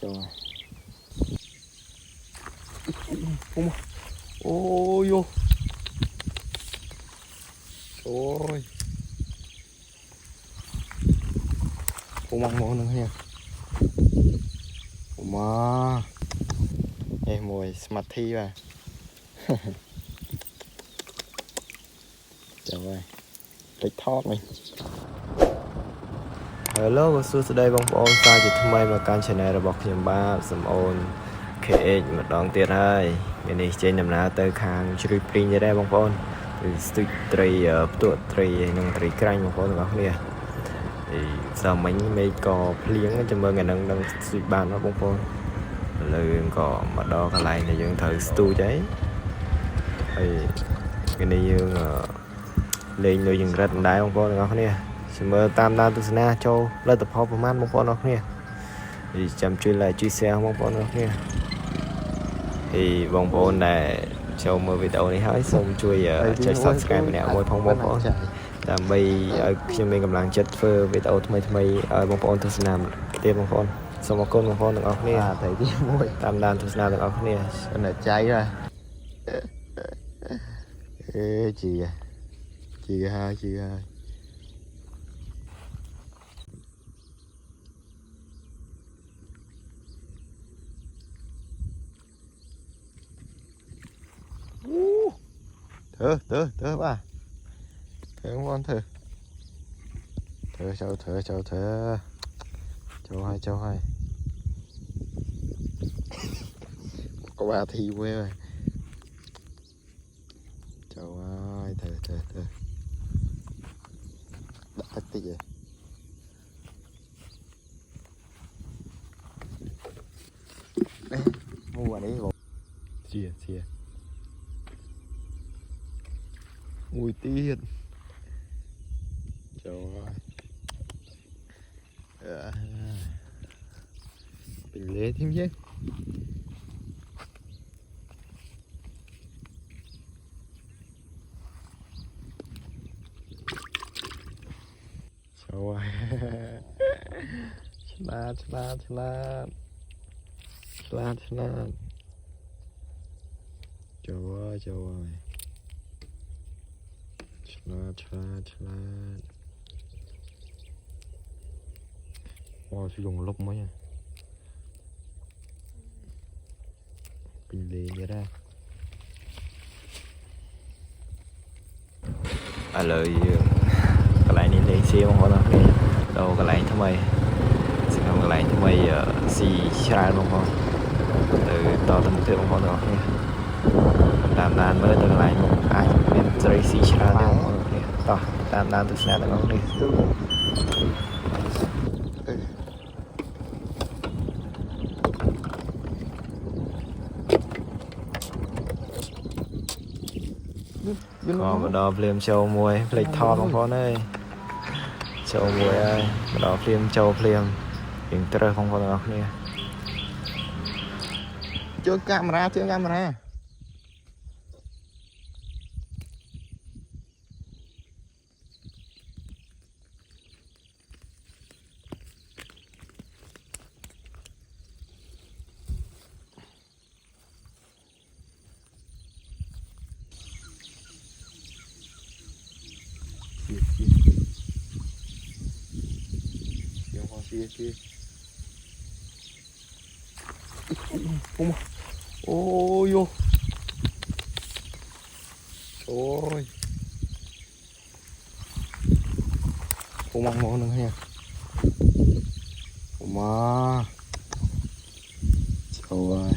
rồi. Ôi vô. Ôi. Không mong mong nữa nha. Mà em mùi smart thi mà. Trời ơi. Thích thót mình. Hello ก็សួស្តីបងប្អូនសាជាថ្មីមកកាន់ channel របស់ខ្ញុំបាទសំអូន KH ម្ដងទៀតហើយថ្ងៃនេះចេញដំណើរទៅខាងជ្រួយព្រីងដែរបងប្អូនគឺស្ទូចត្រីផ្ទក់ត្រីនិងត្រីក្រាញ់បងប្អូនទាំងអស់គ្នាហើយសមមិញមេឃក៏ភ្លៀងចាំមើលថ្ងៃហ្នឹងនឹងស្ទូចបានអត់បងប្អូនឥឡូវយើងក៏មកដល់កន្លែងដែលយើងត្រូវស្ទូចហើយថ្ងៃនេះយើងលេងនៅចង្រិតមិនដែរបងប្អូនទាំងអស់គ្នាចាំមើលតាមដានទស្សនាចូលលទ្ធផលប្រហែលបងប្អូនអរគ្នាហើយចាំជួយ like ជួយ share បងប្អូនអរគ្នាហើយបងប្អូនដែលចូលមើលវីដេអូនេះហើយសូមជួយចុច subscribe ម្នាក់មួយផងបងប្អូនដើម្បីឲ្យខ្ញុំមានកម្លាំងចិត្តធ្វើវីដេអូថ្មីៗឲ្យបងប្អូនទស្សនាទៀតបងប្អូនសូមអរគុណបងប្អូនទាំងអស់គ្នាត្រីទី1តាមដានទស្សនាទាំងអស់គ្នានៅចៃហើយជីហើយthở ba thở không con thở châu hai có ba thi quê rồi châu ơi thở đặt tắt tí vậy mua đấy rồi chia mùi tiên trời ơi bình lê thêm chứ trời ơi chlat trời ơi chlat wow sử dụng lốc mấy à bình lề vậy ra lời cái này lên xe không có đâu đâu cái này thay xin không cái này thay xì chai không có từ to tầm thượng không có được nha làm đàn mới từ lại một ai bên dây xì chai không có được to làm đàn từ xa được không đi còn một đò phim châu mùi lịch thon không con ơi châu mùi ơi một đò phim châu phim hiện trời không có được nè chưa camera kia ôi vô ôi không mong mong nữa nha mà trời ơi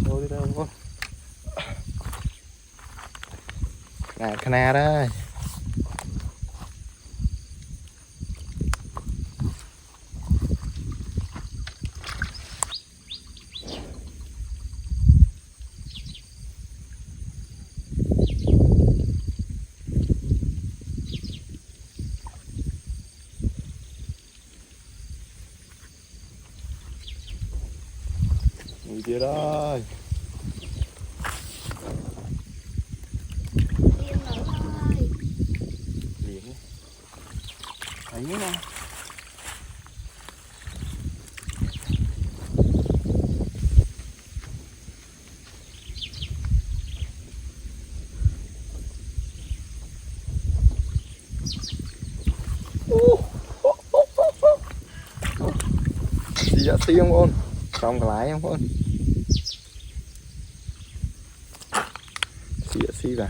Chỗ đi đâu con Cana đây Ui chết ơi. Liền á. Thấy nè. Gì vậy xí không ôn? Xong cái lái không ôn? Xí vào.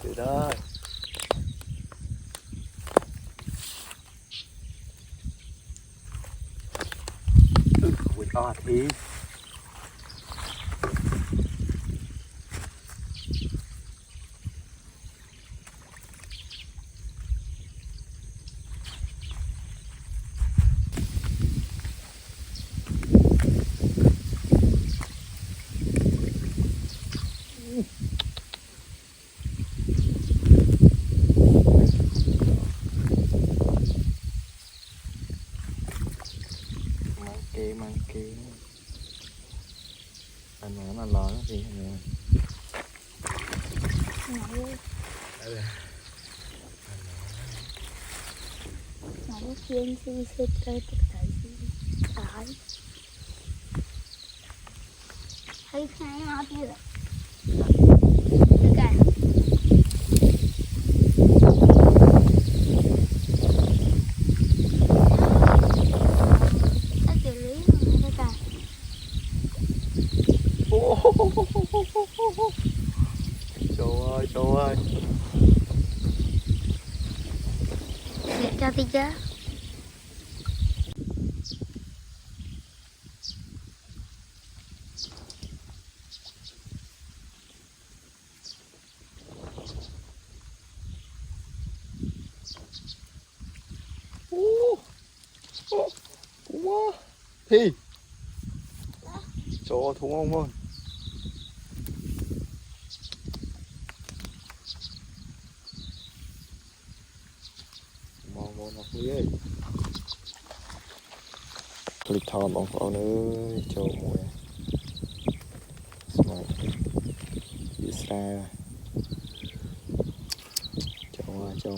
Từ đó. Ui to thì. Mang kê anh nói nó lo cái gì nè. Nó chuyên sư sư chơi tất cả cái thấy khai nó như vậy được cả nó xử lý rồi được cả Trời ơi để cho tí chứ. quá thì cho thú ông ơi. Mong mong học đi ơi. Click thom ông phao nữa cho mùi. Smart. Israel. Cho.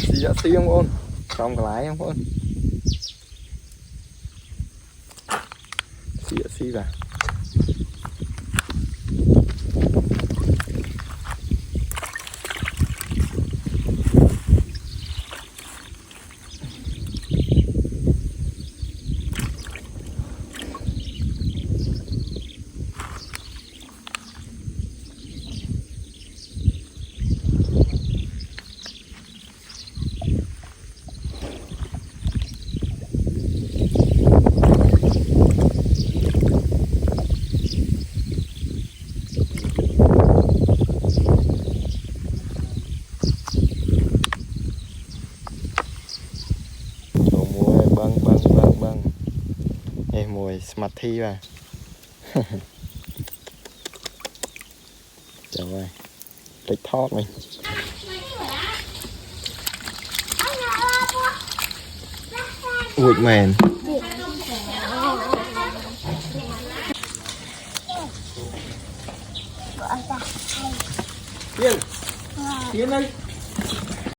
Gì vậy xí không ôn? Xong cái lái không ôn? Xí vào. Băng em mùi smart thi vào. Trời ơi tích thoát mình. Ui mền Tiên Tiên ơi